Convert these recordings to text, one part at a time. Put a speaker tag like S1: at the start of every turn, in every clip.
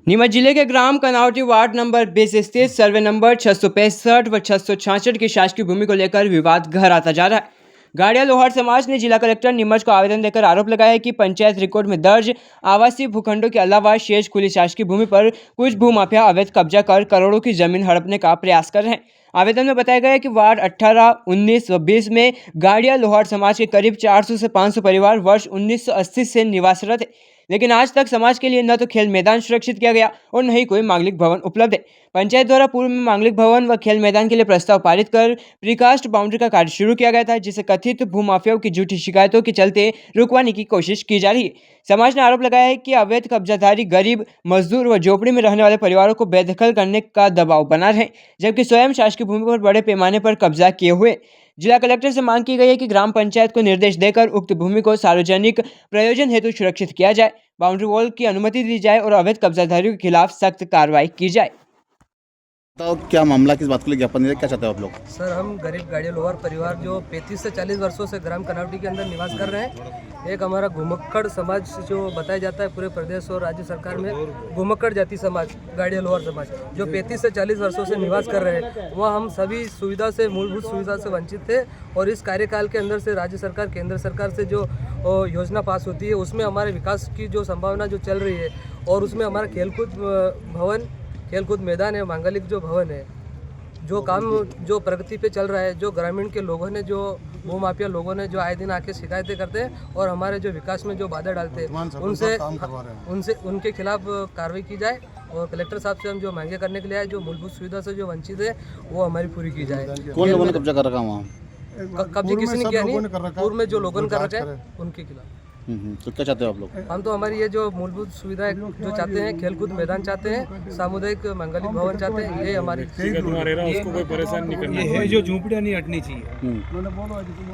S1: नीमच जिले के ग्राम कनावटी ward number 20 स्थित सर्वे नंबर 665 व 666 की शासकीय भूमि को लेकर विवाद घर आता जा रहा है। गाड़िया लोहार समाज ने जिला कलेक्टर नीमच को आवेदन देकर आरोप लगाया कि पंचायत रिकॉर्ड में दर्ज आवासीय भूखंडों के अलावा शेष खुली शासकीय भूमि पर कुछ भूमाफिया अवैध कब्जा कर करोड़ों की जमीन हड़पने का प्रयास कर रहे हैं। आवेदन में बताया गया है कि वार्ड 18, 19 व 20 में गाड़िया लोहार समाज के करीब 400 से 500 परिवार वर्ष 1980 से निवासरत है, लेकिन आज तक समाज के लिए न तो खेल मैदान सुरक्षित किया गया और न ही कोई मांगलिक भवन उपलब्ध है। पंचायत द्वारा पूर्व में मांगलिक भवन व खेल मैदान के लिए प्रस्ताव पारित कर प्रीकास्ट बाउंड्री का कार्य शुरू किया गया था, जिसे कथित भूमाफियाओं की झूठी शिकायतों के चलते रुकवाने की कोशिश की जा रही है। समाज ने आरोप लगाया है कि अवैध कब्जाधारी गरीब, मजदूर व झोपड़ी में रहने वाले परिवारों को बेदखल करने का दबाव बना रहे, जबकि स्वयं शासकीय भूमि पर बड़े पैमाने पर कब्जा किए हुए। जिला कलेक्टर से मांग की गई है कि ग्राम पंचायत को निर्देश देकर उक्त भूमि को सार्वजनिक प्रयोजन हेतु सुरक्षित किया जाए, बाउंड्री वॉल की अनुमति दी जाए और अवैध कब्जाधारियों के खिलाफ सख्त कार्रवाई की जाए।
S2: तो क्या मामला, किस बात के लिए ज्ञापन दिया, क्या चाहते हो आप लोग?
S3: सर, हम गरीब गाड़िया लोहार परिवार जो 35 से 40 वर्षों से ग्राम कनावटी के अंदर निवास कर रहे हैं। एक हमारा घुमक्कड़ समाज जो बताया जाता है पूरे प्रदेश और राज्य सरकार में, घुमक्कड़ जाति समाज गाड़िया लोहार समाज जो 35 से 40 वर्षों से निवास कर रहे हैं, वह हम सभी सुविधा से, मूलभूत सुविधा से वंचित थे। और इस कार्यकाल के अंदर से राज्य सरकार, केंद्र सरकार से जो योजना पास होती है उसमें हमारे विकास की जो संभावना जो चल रही है, और उसमें हमारा खेलकूद भवन, खेलकूद मैदान है, मांगलिक जो भवन है, जो काम जो प्रगति पे चल रहा है, जो ग्रामीण के लोगों ने, जो भूमाफिया लोगों ने जो आए दिन आके शिकायतें करते हैं और हमारे जो विकास में जो बाधा डालते हैं, उनसे उनके खिलाफ कार्रवाई की जाए। और कलेक्टर साहब से हम जो मांगे करने के लिए आए, जो मूलभूत सुविधा से जो वंचित है, वो हमारी पूरी की जाए।
S2: कौन लोगों ने कब्जा कर रखा वहाँ?
S3: कब्जे किसी ने किया नहीं, पूर्व में जो लोगों ने कर रखा है उनके खिलाफ।
S2: तो क्या चाहते हो आप लोग?
S3: हम तो हमारी ये जो मूलभूत सुविधा जो चाहते हैं, खेलकूद मैदान चाहते हैं, सामुदायिक मांगलिक भवन चाहते हैं, ये हमारी
S4: उसको कोई परेशान नहीं करना है, जो झूपड़ियाँ नहीं हटनी चाहिए।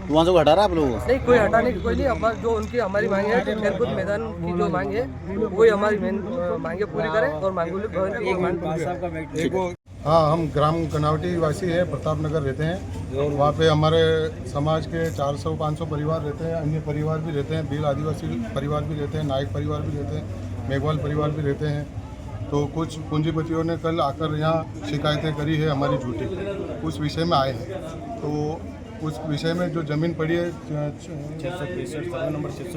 S2: वहाँ से हटा रहा आप लोगों को?
S3: नहीं, कोई हटाने की कोई नहीं। अब जो उनकी हमारी मांग है, खेलकूद मैदान की जो मांग है, वही हमारी मेन मांगे पूरी करें और मांगलिक भवन की एक मांग।
S5: हाँ, हम ग्राम कनावटी वासी है, प्रताप नगर रहते हैं। और वहाँ पे हमारे समाज के 400-500 परिवार रहते हैं, अन्य परिवार भी रहते हैं, भील आदिवासी परिवार भी रहते हैं, नायक परिवार भी रहते हैं, मेघवाल परिवार भी रहते हैं। तो कुछ पूंजीपतियों ने कल आकर यहाँ शिकायतें करी है हमारी झूठी, उस विषय में आए हैं। तो उस विषय में जो ज़मीन पड़ी है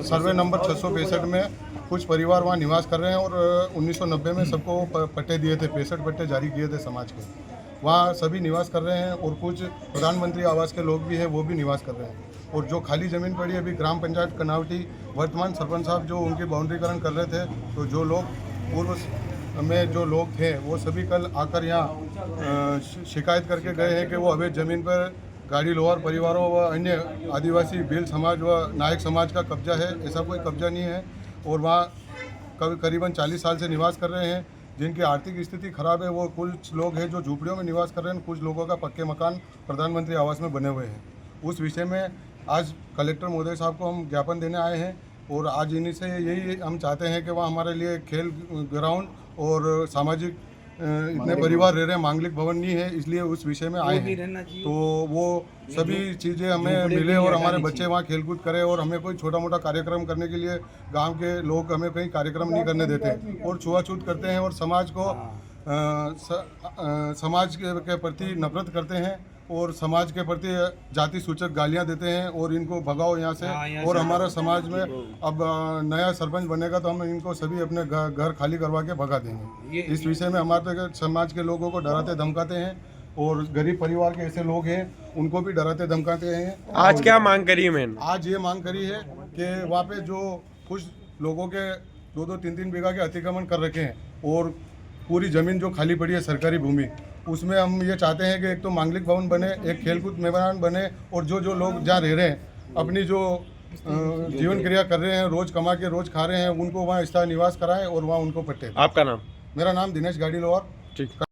S5: सर्वे नंबर 665 में कुछ परिवार वहाँ निवास कर रहे हैं, और 1990 में सबको पट्टे दिए थे, 65 पट्टे जारी किए थे समाज के, वहाँ सभी निवास कर रहे हैं। और कुछ प्रधानमंत्री आवास के लोग भी हैं, वो भी निवास कर रहे हैं। और जो खाली ज़मीन पड़ी है अभी ग्राम पंचायत कनावटी, वर्तमान सरपंच साहब जो उनकी बाउंड्रीकरण कर रहे थे, तो जो लोग पूर्व में जो लोग थे वो सभी कल आकर यहाँ शिकायत करके गए हैं कि वो अवैध ज़मीन पर गाड़ी लोहार परिवारों व अन्य आदिवासी भील समाज व नायक समाज का कब्जा है। ऐसा कोई कब्जा नहीं है। और वहाँ करीबन 40 साल से निवास कर रहे हैं। जिनकी आर्थिक स्थिति खराब है वो कुछ लोग हैं जो झूपड़ियों में निवास कर रहे हैं, कुछ लोगों का पक्के मकान प्रधानमंत्री आवास में बने हुए हैं। उस विषय में आज कलेक्टर महोदय साहब को हम ज्ञापन देने आए हैं, और आज इन्हीं से यही हम चाहते हैं कि वहाँ हमारे लिए खेल ग्राउंड और सामाजिक इतने परिवार रह रहे हैं, मांगलिक भवन नहीं है, इसलिए उस विषय में आए हैं। तो वो सभी चीज़ें हमें मिले और हमारे बच्चे वहाँ खेलकूद करें, और हमें कोई छोटा मोटा कार्यक्रम करने के लिए गांव के लोग हमें कहीं कार्यक्रम नहीं करने देते और छुआछूत करते हैं, और समाज को समाज के प्रति नफरत करते हैं, और समाज के प्रति जाति सूचक गालियां देते हैं, और इनको भगाओ यहाँ से। और हमारा समाज में अब नया सरपंच बनेगा तो हम इनको सभी अपने घर खाली करवा के भगा देंगे। इस विषय में हमारे समाज के लोगों को डराते धमकाते हैं, और गरीब परिवार के ऐसे लोग हैं उनको भी डराते धमकाते हैं।
S4: आज क्या मांग करी है मैंने?
S5: आज ये मांग करी है कि वहाँ पे जो कुछ लोगों के 2-2, 3-3 बीघा के अतिक्रमण कर रखे हैं, और पूरी ज़मीन जो खाली पड़ी है सरकारी भूमि, उसमें हम ये चाहते हैं कि एक तो मांगलिक भवन बने, एक खेलकूद मैदान बने, और जो लोग जहाँ रह रहे हैं, अपनी जो जीवन क्रिया कर रहे हैं, रोज़ कमा के रोज़ खा रहे हैं, उनको वहाँ स्थायी निवास कराएं और वहाँ उनको पट्टे।
S4: आपका नाम?
S5: मेरा नाम दिनेश गाड़ी लोहार।
S4: ठीक।